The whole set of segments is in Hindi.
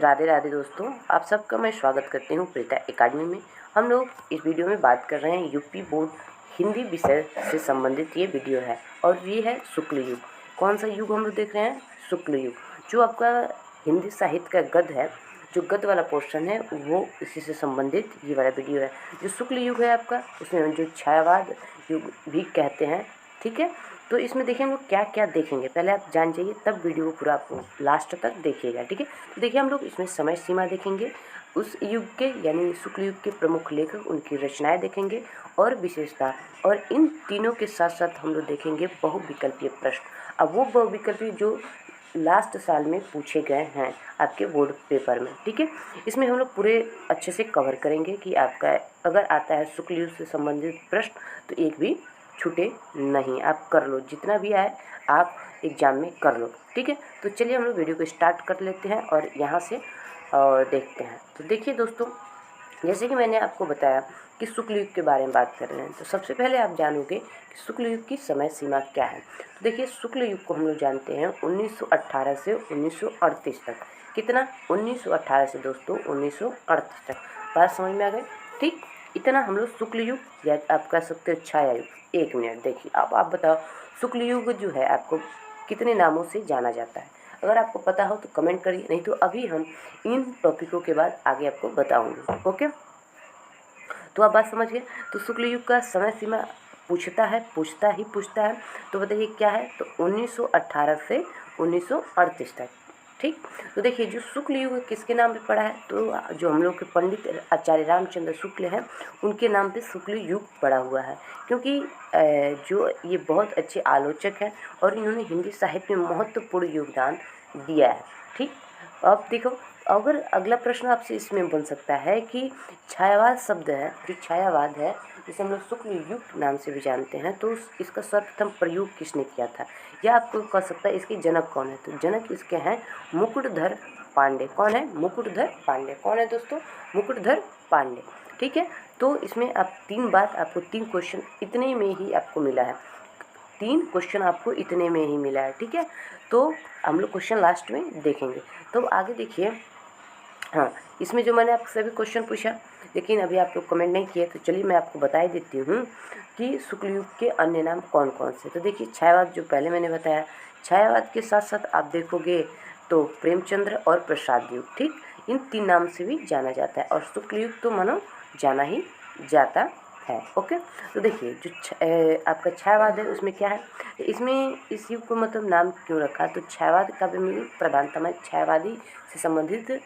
राधे राधे दोस्तों, आप सबका मैं स्वागत करती हूँ प्रीता एकेडमी में। हम लोग इस वीडियो में बात कर रहे हैं यूपी बोर्ड हिंदी विषय से संबंधित ये वीडियो है और ये है शुक्ल युग। कौन सा युग हम लोग देख रहे हैं? शुक्ल युग। जो आपका हिंदी साहित्य का गद्य है, जो गद्य वाला पोर्शन है, वो इसी से संबंधित ये वाला वीडियो है। जो शुक्ल युग है आपका, उसमें जो छायावाद युग भी कहते हैं, ठीक है। तो इसमें देखिए हम लोग क्या क्या देखेंगे, पहले आप जान जाइए, तब वीडियो को पूरा आपको लास्ट तक देखिएगा, ठीक है। तो देखिए हम लोग इसमें समय सीमा देखेंगे, उस युग के यानी शुक्ल युग के प्रमुख लेखक, उनकी रचनाएं देखेंगे और विशेषता, और इन तीनों के साथ साथ हम लोग देखेंगे बहुविकल्पीय प्रश्न। अब वो बहुविकल्पीय जो लास्ट साल में पूछे गए हैं आपके बोर्ड पेपर में, ठीक है। इसमें हम लोग पूरे अच्छे से कवर करेंगे कि आपका अगर आता है शुक्ल युग से संबंधित प्रश्न तो एक भी छूटे नहीं, आप कर लो, जितना भी आए आप एग्ज़ाम में कर लो, ठीक है। तो चलिए हम लोग वीडियो को स्टार्ट कर लेते हैं और यहाँ से देखते हैं। तो देखिए दोस्तों, जैसे कि मैंने आपको बताया कि शुक्ल युग के बारे में बात कर रहे हैं, तो सबसे पहले आप जानोगे कि शुक्ल युग की समय सीमा क्या है। तो देखिए शुक्ल युग को हम लोग जानते हैं 1918 से 1938 तक। कितना? 1918 से दोस्तों 1938 तक। बात समझ में आ गई? ठीक, इतना हम लोग शुक्ल युग या आप कह सकते हो छाया युग। एक मिनट देखिए, अब आप बताओ शुक्ल युग जो है आपको कितने नामों से जाना जाता है? अगर आपको पता हो तो कमेंट करिए, नहीं तो अभी हम इन टॉपिकों के बाद आगे आपको बताऊंगी, ओके। तो आप बात समझ गए। तो शुक्ल युग का समय सीमा पूछता है, तो बताइए क्या है? तो 1918 से 1938 तक, ठीक। तो देखिए जो शुक्ल युग किसके नाम पे पड़ा है, तो जो हम लोग के पंडित आचार्य रामचंद्र शुक्ल हैं, उनके नाम पे शुक्ल युग पड़ा हुआ है, क्योंकि जो ये बहुत अच्छे आलोचक हैं और इन्होंने हिंदी साहित्य में महत्वपूर्ण योगदान दिया है, ठीक। अब देखो, अगर अगला प्रश्न आपसे इसमें बन सकता है कि छायावाद शब्द है, जो छायावाद है, जिसे हम लोग शुक्ल युग नाम से भी जानते हैं, तो इसका सर्वप्रथम प्रयोग किसने किया था, या आपको कह सकता है इसके जनक कौन है। तो जनक इसके हैं मुकुटधर पांडे। कौन है? मुकुटधर पांडे। कौन है दोस्तों? मुकुटधर पांडे, ठीक है। तो इसमें आप आपको 3 क्वेश्चन इतने में ही आपको मिला है, 3 क्वेश्चन आपको इतने में ही मिला है, ठीक है। तो हम लोग क्वेश्चन लास्ट में देखेंगे। तो आगे देखिए, हाँ, इसमें जो मैंने आपसे सभी क्वेश्चन पूछा, लेकिन अभी आप लोग कमेंट नहीं किए, तो चलिए मैं आपको बता ही देती हूँ कि शुक्ल युग के अन्य नाम कौन कौन से। तो देखिए छायावाद जो पहले मैंने बताया, छायावाद के साथ साथ आप देखोगे तो प्रेमचंद्र और प्रसाद युग, ठीक, इन 3 नाम से भी जाना जाता है, और शुक्ल युग तो मानो जाना ही जाता है, ओके। तो देखिए जो आपका छायावाद है उसमें क्या है, इसमें इस युग को मतलब नाम क्यों रखा, तो छायावाद काव्य में प्रधानतः छायावादी से संबंधित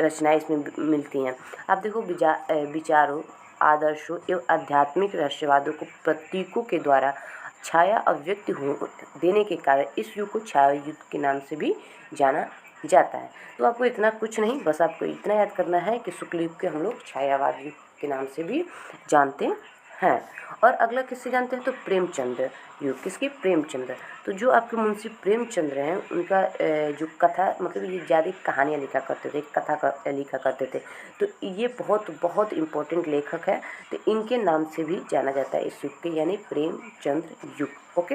रचनाएं इसमें मिलती हैं। आप देखो विचारों, आदर्शों एवं आध्यात्मिक रहस्यवादों को प्रतीकों के द्वारा छाया अभिव्यक्ति देने के कारण इस युग को छाया युग के नाम से भी जाना जाता है। तो आपको इतना कुछ नहीं, बस आपको इतना याद करना है कि शुक्ल युग के हम लोग छायावाद युग के नाम से भी जानते हैं। और अगला किससे जानते हैं, तो प्रेमचंद्र युग। किसकी? प्रेमचंद्र। तो जो आपके मुंशी प्रेमचंद्र हैं, उनका जो कथा, मतलब ये ज़्यादा कहानियाँ लिखा करते थे, लिखा करते थे, तो ये बहुत बहुत इम्पोर्टेंट लेखक है। तो इनके नाम से भी जाना जाता है इस युग के, यानी प्रेमचंद्र युग, ओके।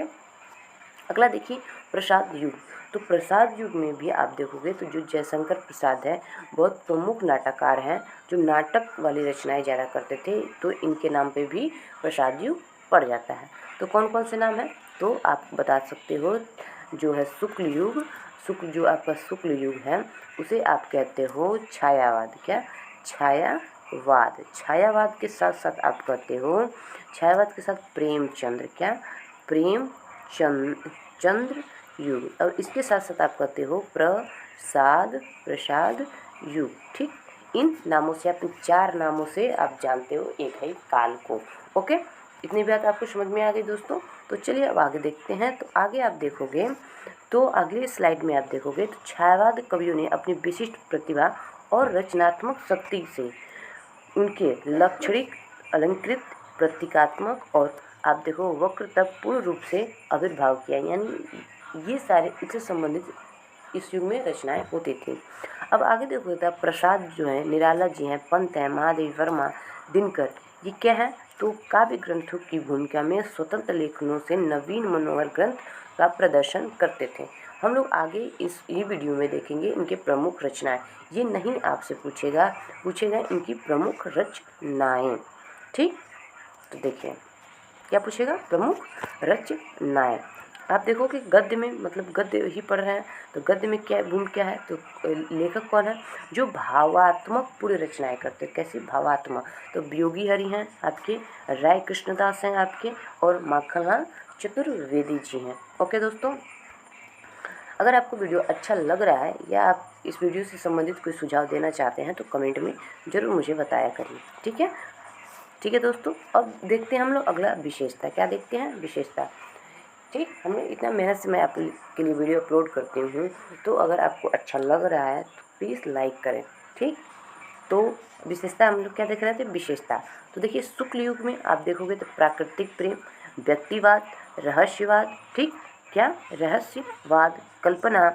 अगला देखिए प्रसाद युग। तो प्रसाद युग में भी आप देखोगे तो जो जयशंकर प्रसाद है, बहुत प्रमुख नाटककार हैं, जो नाटक वाली रचनाएं ज़्यादा करते थे, तो इनके नाम पे भी प्रसाद युग पड़ जाता है। तो कौन कौन से नाम है, तो आप बता सकते हो, जो है शुक्ल युग, जो आपका शुक्ल युग है उसे आप कहते हो छायावाद। क्या? छायावाद। छायावाद के साथ साथ आप कहते हो, छायावाद के साथ प्रेमचंद्र। क्या? चंद्र युग। और इसके साथ साथ आप कहते हो प्रसाद युग, ठीक। इन नामों से, आप 4 नामों से आप जानते हो एक है काल को, ओके। इतनी बात आपको समझ में आ गई दोस्तों। तो चलिए अब आगे देखते हैं। तो आगे आप देखोगे, तो अगली स्लाइड में आप देखोगे तो छायावाद कवियों ने अपनी विशिष्ट प्रतिभा और रचनात्मक शक्ति से उनके लाक्षणिक, अलंकृत, प्रतीकात्मक और आप देखो वक्र तक पूर्ण रूप से आविर्भाव किया, यानी ये सारे इससे संबंधित इस युग में रचनाएं होती थी। अब आगे देखो, तो प्रसाद जो है, निराला जी हैं, पंत हैं, महादेवी वर्मा, दिनकर, ये क्या है, तो काव्य ग्रंथों की भूमिका में स्वतंत्र लेखनों से नवीन मनोहर ग्रंथ का प्रदर्शन करते थे। हम लोग आगे ये वीडियो में देखेंगे इनके प्रमुख रचनाएं। ये नहीं आपसे पूछेगा इनकी प्रमुख रचनाएं। ठीक, तो देखिए क्या पूछेगा, प्रमुख रचनाएं। आप देखो कि गद्य में, मतलब गद्य ही पढ़ रहे हैं, तो गद्य में क्या गुण क्या है, तो लेखक कौन है, जो भावात्मक पूरी रचनाएं करते हैं। कैसी भावात्मक, तो वियोगी हरि हैं आपके, राय कृष्णदास हैं आपके, और माखनलाल चतुर्वेदी जी हैं। ओके दोस्तों, अगर आपको वीडियो अच्छा लग रहा है या आप इस वीडियो से संबंधित कोई सुझाव देना चाहते हैं तो कमेंट में ज़रूर मुझे बताया करिए। ठीक है दोस्तों, अब देखते हैं हम लोग अगला विशेषता। क्या देखते हैं, विशेषता। ठीक, हमने इतना मेहनत से मैं आपके लिए वीडियो अपलोड करती हूँ, तो अगर आपको अच्छा लग रहा है तो प्लीज़ लाइक करें। ठीक, तो विशेषता हम लोग क्या देख रहे थे, विशेषता। तो देखिए शुक्ल युग में आप देखोगे तो प्राकृतिक प्रेम, व्यक्तिवाद, रहस्यवाद, ठीक, क्या, रहस्यवाद, कल्पना,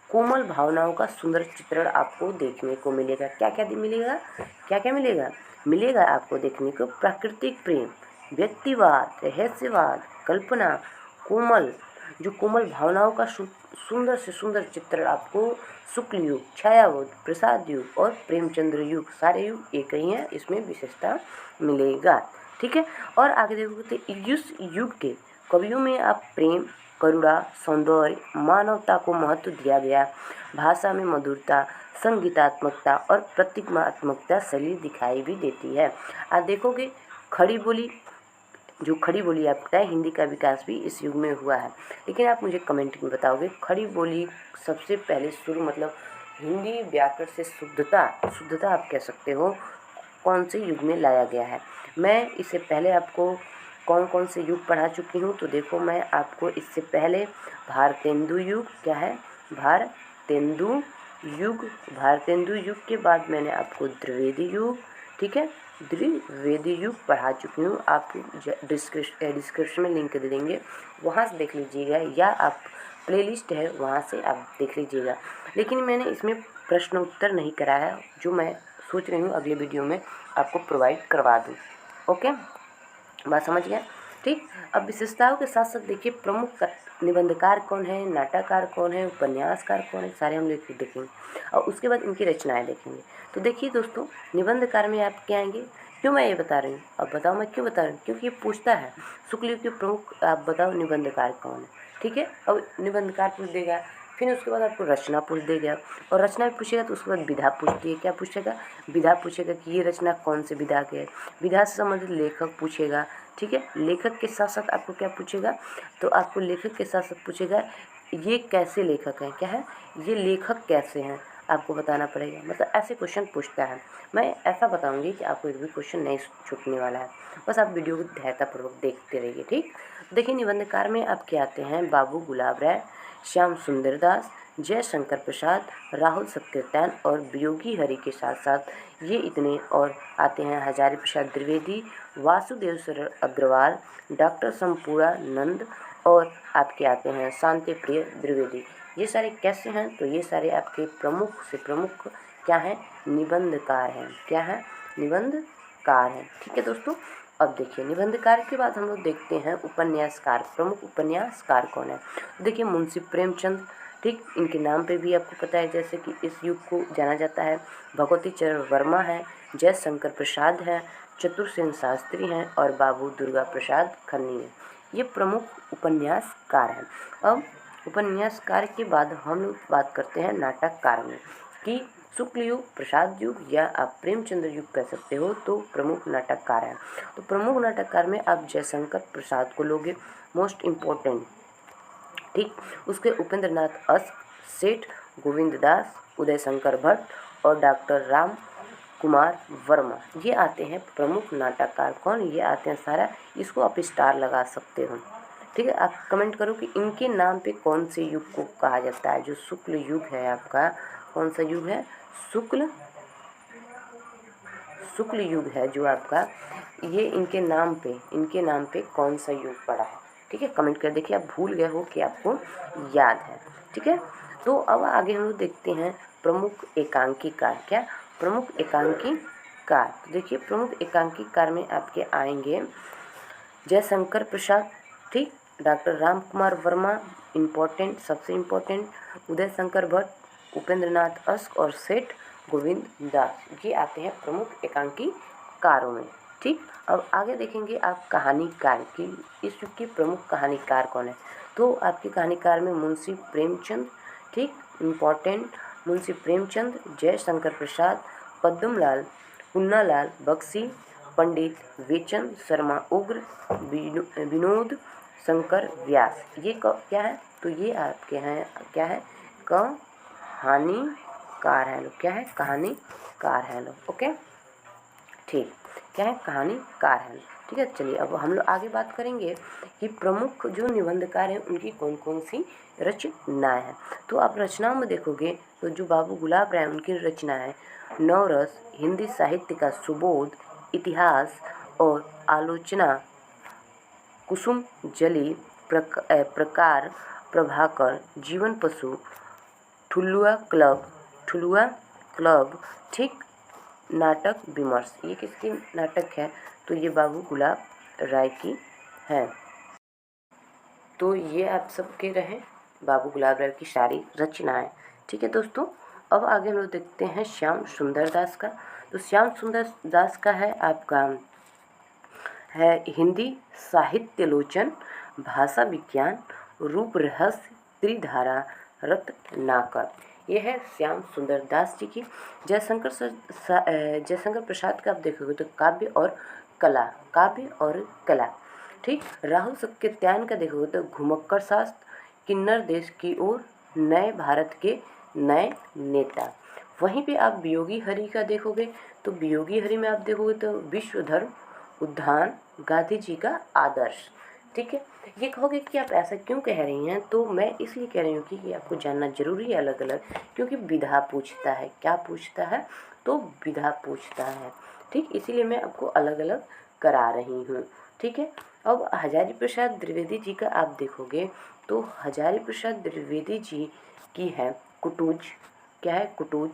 कोमल भावनाओं का सुंदर चित्रण आपको देखने को मिलेगा। क्या क्या मिलेगा, क्या क्या मिलेगा, मिलेगा आपको देखने को, प्राकृतिक प्रेम, व्यक्तिवाद, रहस्यवाद, कल्पना, कोमल, जो कोमल भावनाओं का सुंदर से सुंदर चित्रण आपको शुक्ल युग, छायायुग, प्रसाद युग और प्रेमचंद्र युग, सारे युग एक ही हैं, इसमें विशेषता मिलेगा। ठीक है, और आगे देखोगे तो इस युग के कवियों में आप प्रेम, करुणा, सौंदर्य, मानवता को महत्व दिया गया, भाषा में मधुरता, संगीतात्मकता और प्रतीकात्मकता शैली दिखाई भी देती है। आप देखोगे खड़ी बोली, जो खड़ी बोली आपका है, हिंदी का विकास भी इस युग में हुआ है। लेकिन आप मुझे कमेंट में बताओगे खड़ी बोली सबसे पहले शुरू, मतलब हिंदी व्याकरण से शुद्धता आप कह सकते हो, कौन से युग में लाया गया है। मैं इससे पहले आपको कौन कौन से युग पढ़ा चुकी हूँ, तो देखो मैं आपको इससे पहले भारतेंदु युग, क्या है, भारतेंदु युग के बाद मैंने आपको द्विवेदी युग, ठीक है, द्विवेदी युग पढ़ा चुकी हूँ। आपको डिस्क्रिप्शन में लिंक दे देंगे, वहाँ से देख लीजिएगा, या आप प्लेलिस्ट है वहाँ से आप देख लीजिएगा। लेकिन मैंने इसमें प्रश्न उत्तर नहीं कराया है, जो मैं सोच रही हूँ अगले वीडियो में आपको प्रोवाइड करवा दूँ। ओके, बात समझ गया। ठीक, अब विशेषताओं के साथ साथ देखिए प्रमुख निबंधकार कौन है, नाटककार कौन है, उपन्यासकार कौन है, सारे हम लोग देखेंगे, और उसके बाद इनकी रचनाएं देखेंगे। तो देखिए दोस्तों, निबंधकार में आप क्या आएंगे, क्यों मैं ये बता रही हूँ, अब बताओ मैं क्यों बता रही हूँ, क्योंकि ये पूछता है शुक्ल युग के प्रमुख आप बताओ निबंधकार कौन है। ठीक है, अब निबंधकार पूछ देगा, फिर उसके बाद आपको रचना पूछ देगा, और रचना भी पूछेगा तो उसके बाद विधा पूछती है। क्या पूछेगा, विधा पूछेगा कि ये रचना कौन से विधा की है। विधा से संबंधित लेखक पूछेगा। ठीक है, लेखक के साथ साथ आपको क्या पूछेगा, तो आपको लेखक के साथ साथ पूछेगा ये कैसे लेखक हैं, क्या है, ये लेखक कैसे हैं, आपको बताना पड़ेगा। मतलब ऐसे क्वेश्चन पूछता है। मैं ऐसा बताऊंगी कि आपको एक भी क्वेश्चन नहीं छूटने वाला है, बस आप वीडियो को धैर्यतापूर्वक देखते रहिए। ठीक, देखिए निबंधकार में आपके आते हैं बाबू गुलाब राय, श्याम सुंदर दास, जयशंकर प्रसाद, राहुल सत्यनारायण और वियोगी हरि के साथ साथ ये इतने और आते हैं हजारी प्रसाद द्विवेदी, वासुदेव सर अग्रवाल, डॉक्टर संपूर्णानंद और आपके आते हैं शांति प्रिय द्विवेदी। ये सारे कैसे हैं, तो ये सारे आपके प्रमुख से प्रमुख क्या हैं, निबंधकार हैं। क्या है, निबंधकार हैं। ठीक है दोस्तों, अब देखिए निबंधकार के बाद हम लोग देखते हैं उपन्यासकार। प्रमुख उपन्यासकार कौन है, देखिए मुंशी प्रेमचंद। ठीक, इनके नाम पे भी आपको पता है, जैसे कि इस युग को जाना जाता है। भगवती चरण वर्मा है, जयशंकर प्रसाद हैं, चतुरसेन शास्त्री हैं और बाबू दुर्गा प्रसाद खन्नी हैं। ये प्रमुख उपन्यासकार हैं। अब उपन्यासकार के बाद हम लोग बात करते हैं नाटककार में, कि शुक्ल युग, प्रसाद युग या आप प्रेमचंद्र युग कह सकते हो, तो प्रमुख नाटककार हैं। तो प्रमुख नाटककार में आप जयशंकर प्रसाद को लोगे, मोस्ट इम्पोर्टेंट। ठीक, उसके उपेंद्र नाथ अस, सेठ गोविंद दास, उदय शंकर भट्ट और डॉक्टर राम कुमार वर्मा, ये आते हैं प्रमुख नाटककार। कौन, ये आते हैं सारा, इसको आप स्टार लगा सकते हो। ठीक है, आप कमेंट करो कि इनके नाम पे कौन से युग को कहा जाता है। जो शुक्ल युग है आपका, कौन सा युग है, शुक्ल युग है जो आपका, ये इनके नाम पे कौन सा युग पड़ा है। ठीक है, कमेंट कर देखिए, आप भूल गए हो कि आपको याद है। ठीक है, तो अब आगे हम लोग देखते हैं प्रमुख एकांकीकार। क्या, प्रमुख एकांकीकार। तो देखिए प्रमुख एकांकीकार में आपके आएंगे जयशंकर प्रसाद, ठीक, डॉक्टर राम कुमार वर्मा इम्पोर्टेंट, सबसे इम्पोर्टेंट, उदय शंकर भट्ट, उपेंद्र नाथ अश्क और सेठ गोविंद दास, ये आते हैं प्रमुख एकांकीकारों में। ठीक, अब आगे देखेंगे आप कहानीकार की, इस युग के प्रमुख कहानीकार कौन है। तो आपके कहानीकार में मुंशी प्रेमचंद, ठीक, इम्पोर्टेंट, मुंशी प्रेमचंद, जयशंकर प्रसाद, पद्मलाल, पुन्नालाल बख्शी, पंडित वेचन शर्मा उग्र, विनोद शंकर व्यास, ये क्या है, तो ये आपके हैं क्या है, कहानीकार है लोग, क्या है, कहानीकार है लोग। ओके, ठीक, क्या है, कहानीकार है। ठीक है, चलिए अब हम लोग आगे बात करेंगे कि प्रमुख जो निबंधकार हैं उनकी कौन कौन सी रचनाएं हैं। तो आप रचनाओं में देखोगे तो जो बाबू गुलाब राय उनकी रचना है नवरस, हिंदी साहित्य का सुबोध, इतिहास और आलोचना, कुसुम जली, प्रकार, प्रभाकर, जीवन पशु, ठुलुआ क्लब, ठीक, नाटक विमर्श, ये किसकी नाटक है, तो ये बाबू गुलाब राय की है। तो ये आप सबके रहे बाबू गुलाब राय की सारी रचनाएं। ठीक है दोस्तों, अब आगे हम लोग देखते हैं श्याम सुंदर दास का। तो श्याम सुंदर दास का है आपका है हिंदी साहित्य लोचन, भाषा विज्ञान, रूप रहस्य, त्रिधारा, रत्नाकर, ये है श्याम सुंदर दास जी की। जयशंकर प्रसाद का आप देखोगे तो काव्य और कला, ठीक। राहुल सत्यनारायण का देखोगे तो घुमक्कड़ शास्त्र, किन्नर देश की ओर, नए भारत के नए नेता। वहीं पे आप वियोगी हरि का देखोगे तो वियोगी हरि में आप देखोगे तो विश्व धर्म उद्यान, गांधी जी का आदर्श। ठीक है, ये कहोगे कि आप ऐसा क्यों कह रही हैं, तो मैं इसलिए कह रही हूँ कि आपको जानना जरूरी है अलग अलग, क्योंकि विधा पूछता है, क्या पूछता है, तो विधा पूछता है। ठीक, इसीलिए मैं आपको अलग अलग करा रही हूँ। ठीक है, अब हजारी प्रसाद द्विवेदी जी का आप देखोगे तो हजारी प्रसाद द्विवेदी जी की है कुटुज, क्या है, कुटुज,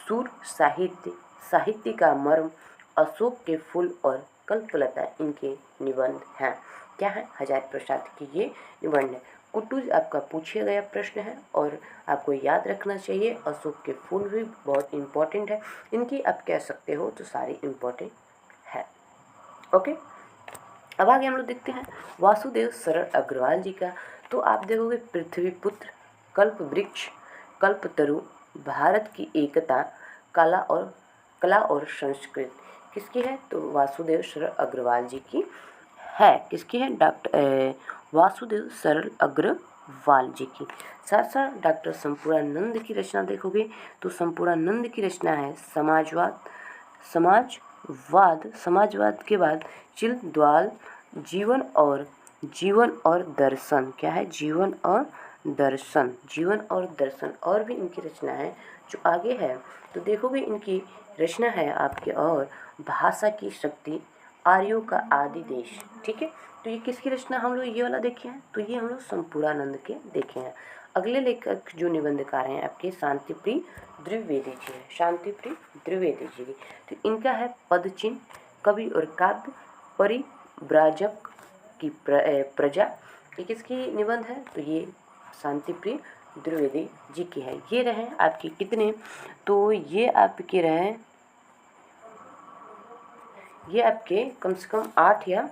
सुर साहित्य, साहित्य का मर्म, अशोक के फूल और कल्पलता, इनके निबंध हैं। क्या है, हजारी प्रसाद की ये निबंध है। कुटुज आपका पूछा गया प्रश्न है और आपको याद रखना चाहिए। अशोक के फूल भी बहुत इम्पोर्टेंट है, इनकी आप कह सकते हो तो सारी इम्पोर्टेंट है। ओके, अब आगे हम लोग देखते हैं वासुदेव शरण अग्रवाल जी का। तो आप देखोगे पृथ्वीपुत्र, कल्प वृक्ष, कल्पतरु, भारत की एकता, कला और संस्कृत, किसकी है, तो वासुदेव शरण अग्रवाल जी की है। किसकी है, डॉक्टर वासुदेव शरण अग्रवाल जी की। साथ साथ डॉक्टर संपूर्णानंद की रचना देखोगे तो संपूर्णानंद की रचना है समाजवाद के बाद चिल्द्वाल, जीवन और दर्शन, क्या है, जीवन और दर्शन, और भी इनकी रचना है जो आगे है। तो देखोगे इनकी रचना है आपके और भाषा की शक्ति, आर्यों का आदि देश। ठीक है, तो ये किसकी रचना हम लोग ये वाला देखे हैं, तो ये हम लोग संपूर्णानंद के देखे हैं। अगले लेखक जो निबंधकार हैं आपके शांतिप्रिय द्विवेदी जी हैं, शांतिप्रिय द्विवेदी जी की। तो इनका है पदचिन्ह, कवि और काव्य, परिव्राजक की प्रजा, ये किसकी निबंध है, तो ये शांतिप्रिय द्विवेदी जी की है। ये रहे आपके कितने, तो ये आपके रहे, ये आपके कम से कम 8 या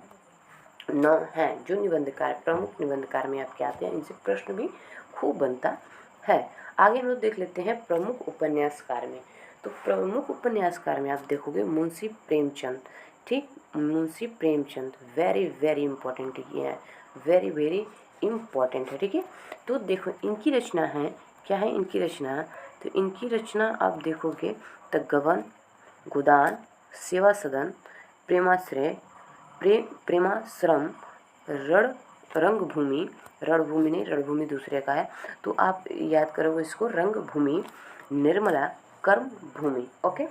9 हैं जो निबंधकार, प्रमुख निबंधकार में आपके आते हैं। इनसे प्रश्न भी खूब बनता है। आगे हम लोग देख लेते हैं प्रमुख उपन्यासकार में। तो प्रमुख उपन्यासकार में आप देखोगे मुंशी प्रेमचंद, ठीक, Munshi Premchand very very important, ये है वेरी इम्पॉर्टेंट है। ठीक है, तो देखो इनकी रचना है, क्या है इनकी रचना, तो इनकी रचना आप देखोगे तो गबन, गोदान, सेवा सदन, प्रेमाश्रय, प्रेमाश्रम, रणभूमि नहीं, रणभूमि दूसरे का है, तो आप याद करोगे इसको, रंगभूमि, निर्मला, कर्म भूमि। ओके,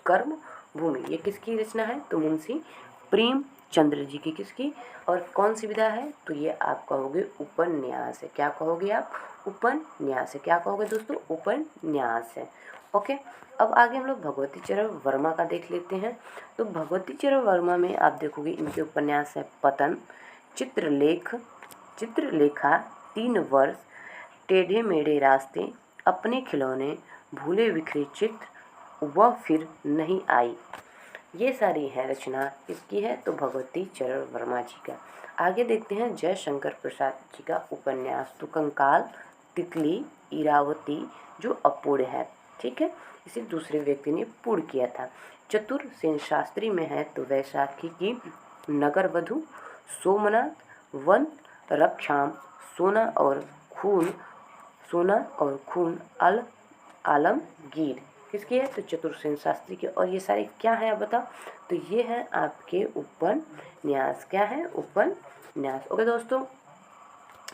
कर्म भूमि, ये किसकी रचना है, तो मुंशी प्रेमचंद्र जी की। किसकी, और कौन सी विधा है, तो ये आप कहोगे उपन्यास है। क्या कहोगे आप, उपन्यास है। क्या कहोगे दोस्तों, उपन्यास है। ओके, अब आगे हम लोग भगवती चरण वर्मा का देख लेते हैं। तो भगवती चरण वर्मा में आप देखोगे इनके उपन्यास है पतन, चित्रलेख, चित्रलेखा 3 वर्ष, टेढ़े मेढ़े रास्ते, अपने खिलौने, भूले बिखरे चित्र, वह फिर नहीं आई। ये सारी है रचना इसकी है तो भगवती चरण वर्मा जी का। आगे देखते हैं जयशंकर प्रसाद जी का उपन्यास तो कंकाल, तितली, इरावती जो अपूर्ण है। ठीक है, इसे दूसरे व्यक्ति ने पूर्ण किया था। चतुर सेन शास्त्री में है तो वैशाखी की नगर वधु, सोमनाथ, वन, रक्षाम, सोना और खून, आलमगीर किसकी है तो चतुर्सेन शास्त्री की। और ये सारे क्या है आप बताओ, तो ये है आपके उपन्यास। क्या है? उपन्यास। ओके दोस्तों,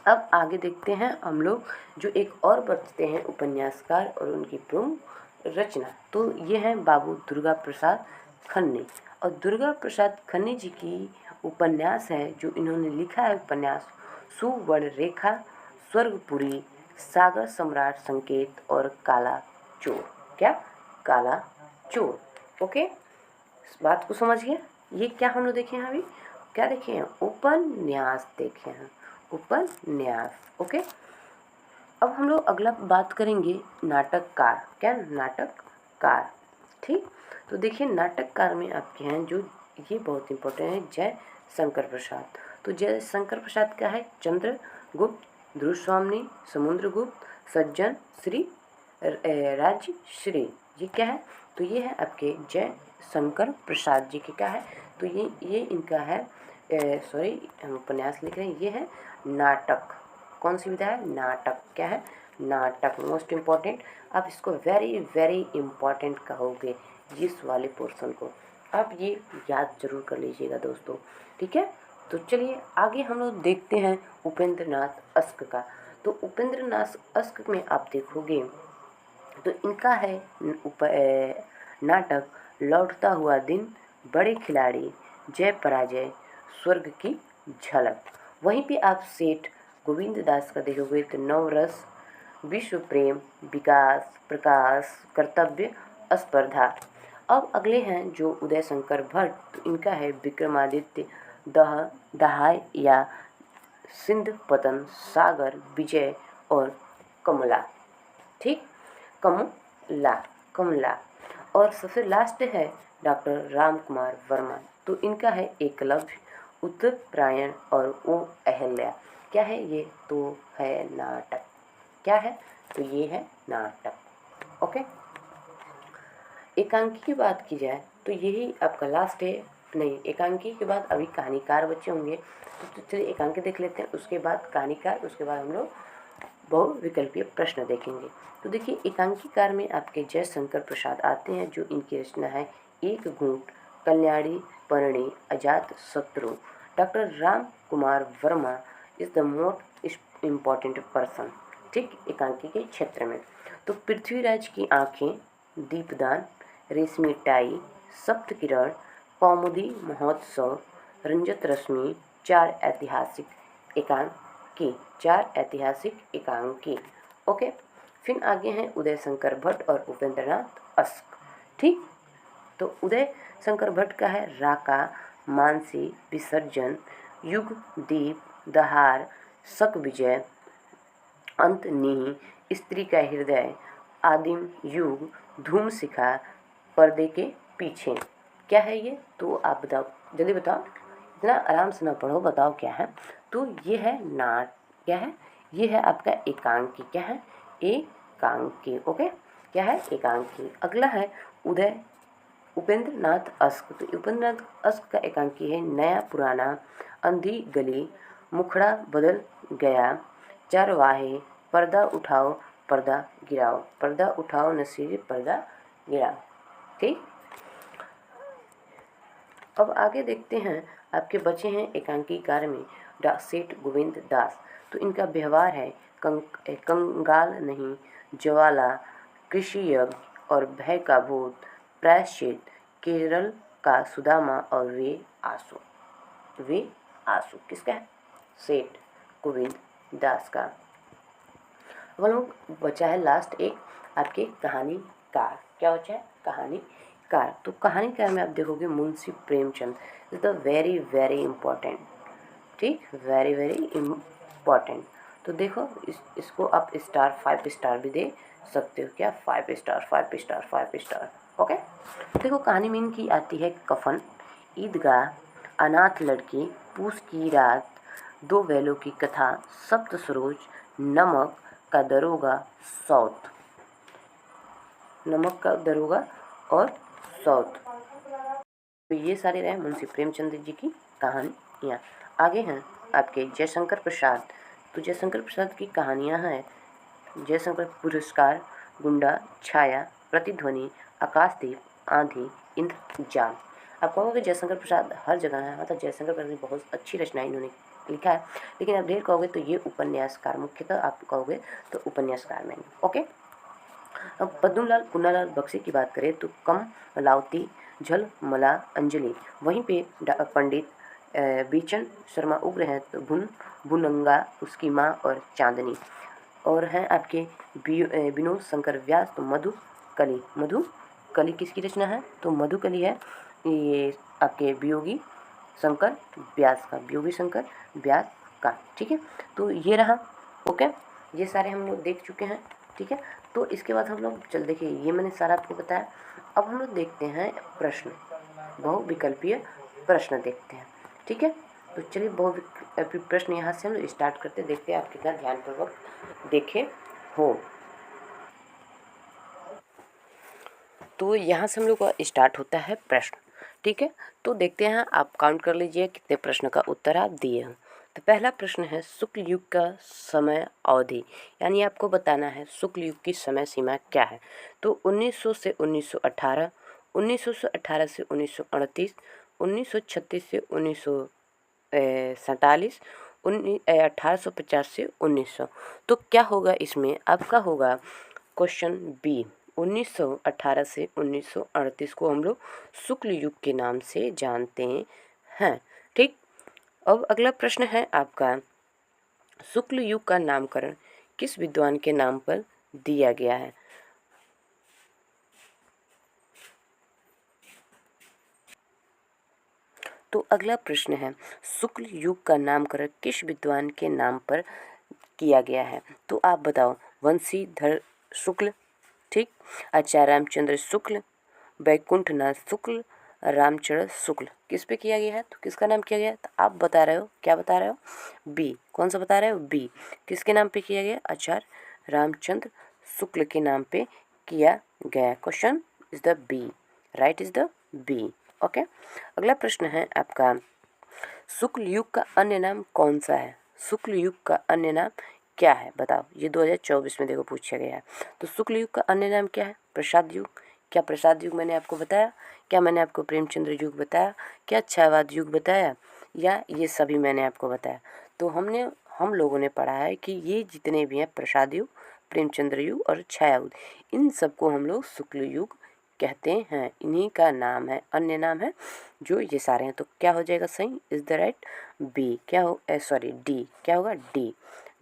अब आगे देखते हैं हम लोग जो एक और बचते हैं उपन्यासकार और उनकी प्रमुख रचना। तो ये हैं बाबू दुर्गा प्रसाद खन्ने। और दुर्गा प्रसाद खन्ने जी की उपन्यास है जो इन्होंने लिखा है उपन्यास सुवर्ण रेखा, स्वर्गपुरी, सागर सम्राट संकेत और काला चोर। क्या? काला चोर। ओके, इस बात को समझिए। ये क्या हम लोग देखे हैं अभी? क्या देखे हैं? उपन्यास देखे हैं, उपन्यास। ओके, अब हम लोग अगला बात करेंगे नाटककार। क्या? नाटककार। ठीक, तो देखिए नाटककार में आपके हैं जो ये बहुत इंपॉर्टेंट है, जय शंकर प्रसाद। तो जय शंकर प्रसाद क्या है? चंद्रगुप्त, ध्रुवस्वामिनी, समुद्रगुप्त, सज्जन, श्री, राजश्री। ये क्या है? तो ये है आपके जय शंकर प्रसाद जी के क्या है? तो ये इनका है, सॉरी हम उपन्यास लिख रहे हैं, ये है नाटक। कौन सी विधा है? नाटक। क्या है? नाटक। मोस्ट इम्पॉर्टेंट, आप इसको वेरी वेरी इम्पॉर्टेंट कहोगे जिस वाले पोर्शन को, आप ये याद जरूर कर लीजिएगा दोस्तों। ठीक है, तो चलिए आगे हम लोग देखते हैं उपेंद्र नाथ अश्क का। तो उपेंद्र नाथ अश्क में आप देखोगे तो इनका है नाटक लौटता हुआ दिन, बड़े खिलाड़ी, जय पराजय, स्वर्ग की झलक। वहीं पे आप सेठ गोविंद दास का देखोगे तो नवरस, विश्व प्रेम, विकास, प्रकाश, कर्तव्य, स्पर्धा। अब अगले हैं जो उदय शंकर भट्ट, तो इनका है विक्रमादित्य, दहाय या सिंध पतन, सागर, विजय और कमला। ठीक, कमला। और सबसे लास्ट है डॉक्टर राम कुमार वर्मा, तो इनका है एकलव्य, उत्तरायण और ओ अहल्या। क्या है ये? तो है नाटक। क्या है? तो ये है नाटक। ओके, एकांकी की बात की जाए तो यही आपका लास्ट है। नहीं, एकांकी के बाद अभी कहानीकार बच्चे होंगे, तो चलिए एकांकी देख लेते हैं, उसके बाद कहानीकार, उसके बाद हम लोग बहुविकल्पीय प्रश्न देखेंगे। तो देखिए एकांकीकार में आपके जय शंकर प्रसाद आते हैं, जो इनकी रचना है एक घूंट, कल्याणी, परणी, अजात शत्रु। Doctor Ram Kumar Verma is the most important person. ठीक, एकांकी के क्षेत्र में तो पृथ्वीराज की आंखें, दीपदान, रेशमी टाई, सप्त किरण, कौमुदी महोत्सव, रंजत रश्मि, चार ऐतिहासिक एकांकी। ओके, फिर आगे हैं उदय शंकर भट्ट और उपेंद्र नाथ अश्क। ठीक, तो उदय शंकर भट्ट का है राका, मानसी, विसर्जन, युग, दीप, दहार, शक विजय, अंत निहि, स्त्री का हृदय, आदिम युग, धूम शिखा, पर्दे के पीछे। क्या है ये? तो आप बताओ, जल्दी बताओ, इतना आराम से ना पढ़ो, बताओ क्या है? तो ये है क्या है? ये है आपका एकांकी। क्या है? एकांकी। ओके, क्या है? एकांकी। अगला है उपेंद्र नाथ अश्क। तो उपेंद्र नाथ अश्क का एकांकी है नया पुराना, अंधी गली, मुखड़ा बदल गया, चरवाहे, पर्दा उठाओ पर्दा गिराओ, पर्दा उठाओ नसीरे पर्दा गिराओ। ठीक, अब आगे देखते हैं आपके बचे हैं एकांकीकार में सेठ गोविंद दास। तो इनका व्यवहार है कंगाल नहीं, ज्वाला, कृषि यज्ञ और भय का भूत, प्रायश्चित, केरल का सुदामा और वे आंसू। किसका है? सेठ गोविंद दास का। अब लोग बचा है लास्ट एक आपके कहानीकार। क्या बचा है? कहानीकार। तो कहानीकार में आप देखोगे Munshi Premchand is the very very important. ठीक, वेरी वेरी इम्पॉर्टेंट। तो देखो इसको आप स्टार 5 स्टार भी दे सकते हो। क्या? 5 स्टार 5 स्टार 5 स्टार। ओके। देखो कहानी में इनकी आती है कफन, ईदगाह, अनाथ लड़की, पूस की रात, दो बैलों की कथा, सप्त सरोज, नमक का दरोगा, सौत। नमक का दरोगा और सौत। तो ये सारे रहे मुंशी प्रेमचंद जी की कहानियाँ। आगे हैं आपके जयशंकर प्रसाद। तो जयशंकर प्रसाद की कहानियाँ हैं जयशंकर पुरस्कार, गुंडा, छाया, प्रतिध्वनि, आकाशदीप, आंधी, इंद्रजाल। आप कहोगे जयशंकर प्रसाद हर जगह है, मतलब जयशंकर प्रसाद की बहुत अच्छी रचनाएं इन्होंने लिखा है, लेकिन आप ढेर कहोगे तो ये उपन्यासकार, मुख्यतः आप कहोगे तो उपन्यासकार में। ओके। अब पद्मलाल पुन्नालाल बख्शी की बात करें तो कम लावती, झल मला, अंजलि। वहीं पे पंडित बीचन शर्मा उग्र हैं तो भुनंगा, उसकी माँ और चांदनी। और हैं आपके विनोद शंकर व्यास तो मधुकली। मधुकली किसकी रचना है? तो मधुकली है ये आपके वियोगी शंकर व्यास का, वियोगी शंकर व्यास का। ठीक है, तो ये रहा। ओके, ये सारे हम लोग देख चुके हैं। ठीक है, तो इसके बाद हम लोग चल देखिए, ये मैंने सारा आपको बताया। अब हम लोग देखते हैं प्रश्न, बहुविकल्पीय प्रश्न देखते हैं। ठीक है, तो चलिए बहुविकल्पीय प्रश्न यहाँ से हम लोग स्टार्ट करते, देखते हैं आप कितना ध्यानपूर्वक देखे हो। तो यहाँ से हम लोग का स्टार्ट होता है प्रश्न। ठीक है, तो देखते हैं, आप काउंट कर लीजिए कितने प्रश्न का उत्तर आप दिए हैं। तो पहला प्रश्न है शुक्ल युग का समय अवधि, यानी आपको बताना है शुक्ल युग की समय सीमा क्या है। तो 1900 से 1918, 1918 से 1938, 1936 से 1947, 1850 से 1900। तो क्या होगा इसमें? आपका होगा क्वेश्चन बी, 1918 से 1938 को हम लोग शुक्ल युग के नाम से जानते हैं। ठीक, अब अगला प्रश्न है आपका, शुक्ल युग का नामकरण किस विद्वान के नाम पर दिया गया है? तो अगला प्रश्न है, शुक्ल युग का नामकरण किस विद्वान के नाम पर किया गया है? तो आप बताओ। वंशीधर शुक्ल, ठीक, आचार्य रामचंद्र शुक्ल, वैकुंठनाथ शुक्ल, रामचरण शुक्ल। किस पे किया गया है? तो किसका नाम किया गया है? तो आप बता रहे हो, क्या बता रहे हो? बी। कौन सा बता रहे हो? बी। किसके नाम पे किया गया? आचार्य रामचंद्र शुक्ल के नाम पे किया गया। Question is the B, right is the B. Okay, अगला प्रश्न है आपका, शुक्ल युग का अन्य नाम कौन सा है? शुक्ल युग का अन्य नाम क्या है? बताओ, ये 2024 में देखो पूछा गया है। तो शुक्ल युग का अन्य नाम क्या है? प्रसाद युग। क्या प्रसाद युग मैंने आपको बताया? क्या मैंने आपको प्रेमचंद्र युग बताया? क्या छायावाद युग बताया? या ये सभी मैंने आपको बताया? तो हम लोगों ने पढ़ा है कि ये जितने भी हैं, प्रसाद युग, प्रेमचंद्र युग और छायायुग, इन सबको हम लोग शुक्ल युग कहते हैं। इन्हीं का नाम है, अन्य नाम है जो ये सारे हैं। तो क्या हो जाएगा सही? Is the right B. क्या हो, सॉरी डी। क्या होगा? डी।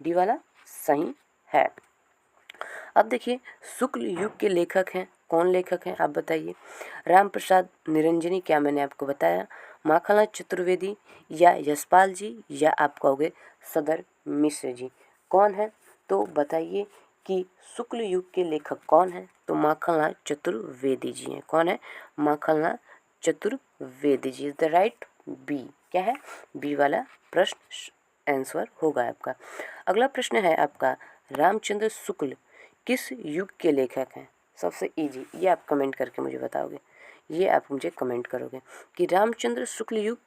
डी वाला सही है। अब देखिए, शुक्ल युग के लेखक हैं, कौन लेखक हैं आप बताइए? राम प्रसाद निरंजनी, क्या मैंने आपको बताया? माखनलाल चतुर्वेदी, या यशपाल जी, या आप कहोगे सदर मिश्र जी। कौन है? तो बताइए कि शुक्ल युग के लेखक कौन है? तो माखनलाल चतुर्वेदी जी हैं। कौन है? Makhanlal Chaturvedi ji. Is the right B. क्या है? बी वाला प्रश्न आंसर होगा आपका। अगला प्रश्न है आपका, रामचंद्र शुक्ल किस युग के लेखक हैं? सबसे इजी, ये आप कमेंट करके मुझे बताओगे, ये आप मुझे कमेंट करोगे कि रामचंद्र शुक्ल युग,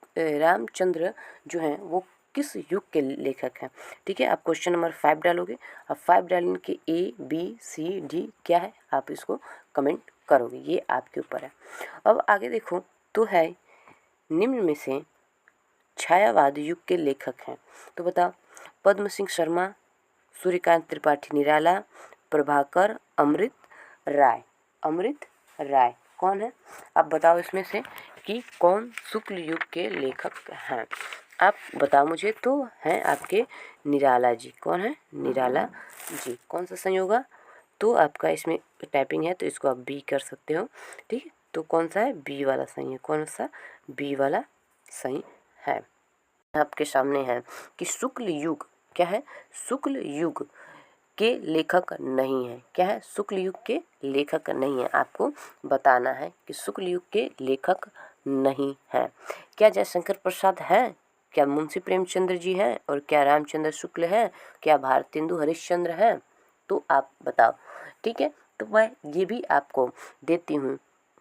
रामचंद्र जो हैं वो किस युग के लेखक हैं। ठीक है, आप क्वेश्चन नंबर 5 डालोगे। अब 5 डालने के ABCD क्या है, आप इसको कमेंट करोगे, ये आपके ऊपर है। अब आगे देखो, तो है निम्न में से छायावाद युग के लेखक हैं। तो बताओ, पद्म सिंह शर्मा, सूर्यकांत त्रिपाठी निराला, प्रभाकर अमृत राय। अमृत राय कौन है? आप बताओ इसमें से कि कौन शुक्ल युग के लेखक हैं। आप बताओ मुझे। तो हैं आपके निराला जी। कौन है? निराला जी। कौन सा सही होगा? तो आपका इसमें टाइपिंग है तो इसको आप बी कर सकते हो। ठीक है, तो कौन सा है? बी वाला सही है। कौन सा? बी वाला सही है। आपके सामने है कि शुक्ल युग क्या है, शुक्ल युग के लेखक नहीं है। क्या है, शुक्ल युग के लेखक नहीं है। आपको बताना है कि शुक्ल युग के लेखक नहीं है। क्या जयशंकर प्रसाद है, क्या मुंशी प्रेमचंद्र जी हैं, और क्या रामचंद्र शुक्ल हैं, क्या भारतेंदु हरिश्चंद्र हैं, तो आप बताओ। ठीक है, तो मैं ये भी आपको देती हूँ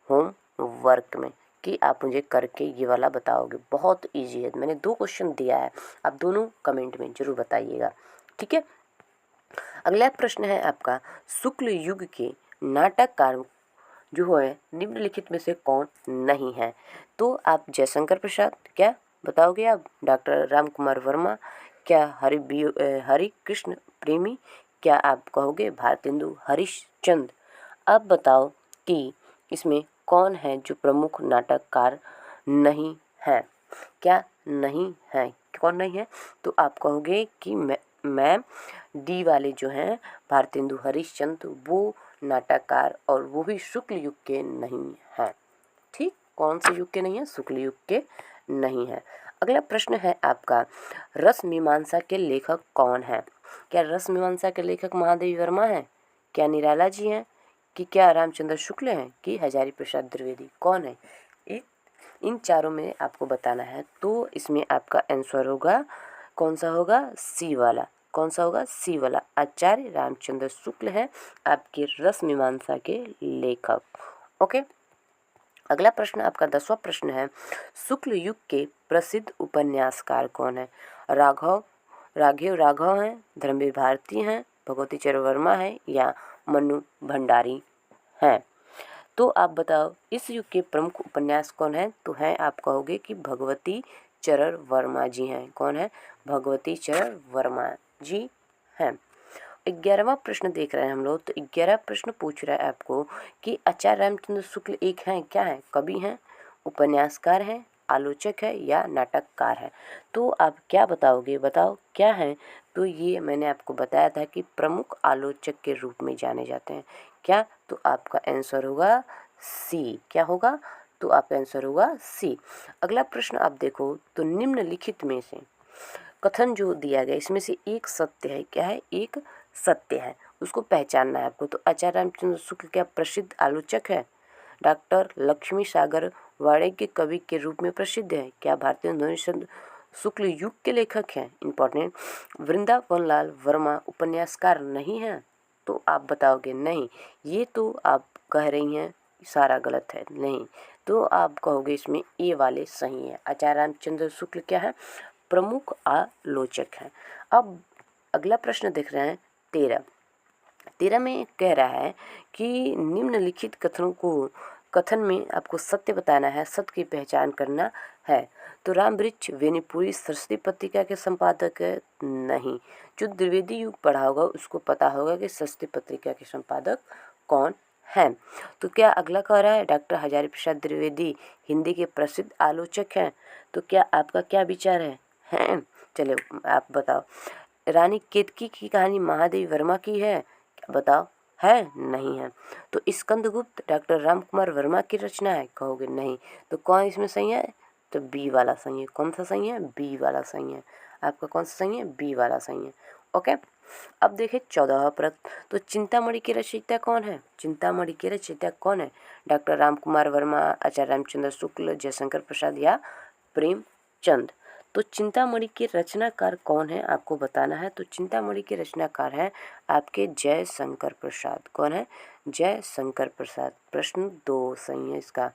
होम वर्क में कि आप मुझे करके ये वाला बताओगे। बहुत इजी है, मैंने 2 क्वेश्चन दिया है, आप दोनों कमेंट में जरूर बताइएगा। ठीक है, अगला प्रश्न है आपका, शुक्ल युग के नाटककार जो है निम्नलिखित में से कौन नहीं है। तो आप जयशंकर प्रसाद, क्या बताओगे आप, डॉक्टर राम कुमार वर्मा, क्या हरि कृष्ण प्रेमी, क्या आप कहोगे भारतेंदु हरिश्चंद्र। अब बताओ कि इसमें कौन है जो प्रमुख नाटककार नहीं है। क्या नहीं है, कौन नहीं है, तो आप कहोगे कि मैम डी वाले जो हैं भारतेंदु हरिश्चंद्र, वो नाटककार, और वो भी शुक्ल युग के नहीं हैं। ठीक, कौन से युग के नहीं है, शुक्ल युग के नहीं है। अगला प्रश्न है आपका, रस मीमांसा के लेखक कौन है। क्या रस मीमांसा के लेखक महादेवी वर्मा हैं, क्या निराला जी हैं, कि क्या रामचंद्र शुक्ल हैं, कि हजारी प्रसाद द्विवेदी, कौन है। इन चारों में आपको बताना है। तो इसमें आपका आंसर होगा, कौन सा होगा, सी वाला। कौन सा होगा, सी वाला, आचार्य रामचंद्र शुक्ल हैं आपके रस मीमांसा के लेखक। ओके, अगला प्रश्न आपका 10वां प्रश्न है, शुक्ल युग के प्रसिद्ध उपन्यासकार कौन है। राघव हैं, धर्मवीर भारती हैं, भगवती चरण वर्मा है, या मनु भंडारी हैं। तो आप बताओ इस युग के प्रमुख उपन्यास कौन है। तो हैं, आप कहोगे कि भगवती चरण वर्मा जी हैं। कौन है, भगवती चरण वर्मा जी हैं। 11वां प्रश्न देख रहे हैं हम लोग। तो 11वां प्रश्न पूछ रहा है आपको कि आचार्य रामचंद्र शुक्ल एक हैं, क्या है, कवि हैं, उपन्यासकार हैं, आलोचक है, या नाटककार है। तो आप क्या बताओगे, बताओ क्या है। तो ये मैंने आपको बताया था कि प्रमुख आलोचक के रूप में जाने जाते हैं। क्या, तो आपका आंसर होगा सी। क्या होगा, तो आपका आंसर होगा सी। अगला प्रश्न आप देखो, तो निम्नलिखित में से कथन जो दिया गया इसमें से एक सत्य है। क्या है, एक सत्य है, उसको पहचानना है आपको। तो आचार्य रामचंद्र शुक्ल क्या प्रसिद्ध आलोचक है, डॉक्टर लक्ष्मी सागर वाणिज्य कवि के रूप में प्रसिद्ध है, क्या भारतीय हरिश्चंद्र शुक्ल युग के लेखक हैं, इंपॉर्टेंट, वृंदावन लाल वर्मा उपन्यासकार नहीं है। तो आप बताओगे नहीं, ये तो आप कह रही हैं सारा गलत है, नहीं। तो आप कहोगे इसमें ए वाले सही है, आचार्य रामचंद्र शुक्ल क्या है, प्रमुख आलोचक हैं। अब अगला प्रश्न देख रहे हैं 13 में कह रहा है कि निम्नलिखित कथन में आपको सत्य बताना है, सत्य की पहचान करना है। तो रामवृक्ष वेनीपुरी सरस्वती पत्रिका के संपादक है, नहीं। जो द्विवेदी युग पढ़ा होगा उसको पता होगा कि सरस्वती पत्रिका के संपादक कौन है। तो क्या अगला कह रहा है डॉक्टर हजारी प्रसाद द्विवेदी हिंदी के प्रसिद्ध आलोचक हैं। तो क्या आपका क्या विचार है। चलो आप बताओ, रानी केतकी की कहानी महादेवी वर्मा की है, क्या बताओ, है, नहीं है। तो स्कंदगुप्त डॉक्टर राम कुमार वर्मा की रचना है, कहोगे नहीं। तो कौन इसमें सही है, तो बी वाला सही है। कौन सा सही है, बी वाला सही है। आपका कौन सा सही है, बी वाला सही है। ओके, अब देखिए 14वां प्रश्न। तो चिंतामणि के रचयिता कौन है, चिंतामणि के रचयिता कौन है, डॉक्टर राम कुमार वर्मा, आचार्य रामचंद्र शुक्ल, जयशंकर प्रसाद, या प्रेमचंद। तो चिंतामणि के रचनाकार कौन है आपको बताना है। तो चिंतामणि के रचनाकार है आपके जयशंकर प्रसाद। कौन है, जयशंकर प्रसाद। प्रश्न 2 सही है इसका,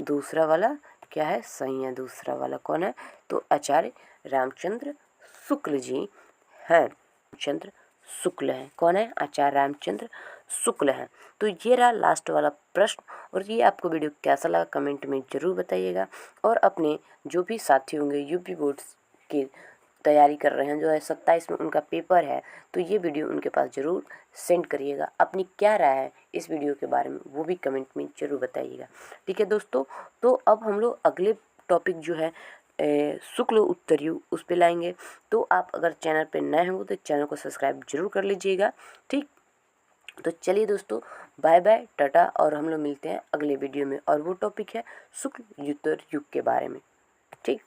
दूसरा वाला क्या है, सही है दूसरा वाला। कौन है, तो आचार्य रामचंद्र शुक्ल जी हैं, रामचंद्र शुक्ल हैं। कौन है, आचार्य रामचंद्र शुक्ल हैं। तो ये रहा लास्ट वाला प्रश्न। और ये आपको वीडियो कैसा लगा कमेंट में ज़रूर बताइएगा। और अपने जो भी साथी होंगे यूपी बोर्ड की तैयारी कर रहे हैं, जो है 27 में उनका पेपर है, तो ये वीडियो उनके पास ज़रूर सेंड करिएगा। अपनी क्या राय है इस वीडियो के बारे में वो भी कमेंट में ज़रूर बताइएगा। ठीक है दोस्तों, तो अब हम लोग अगले टॉपिक जो है शुक्ल उत्तर युग उस पर लाएंगे। तो आप अगर चैनल पर नए होंगे तो चैनल को सब्सक्राइब जरूर कर लीजिएगा। ठीक, तो चलिए दोस्तों, बाय बाय, टाटा, और हम लोग मिलते हैं अगले वीडियो में। और वो टॉपिक है शुक्ल उत्तर युग के बारे में। ठीक।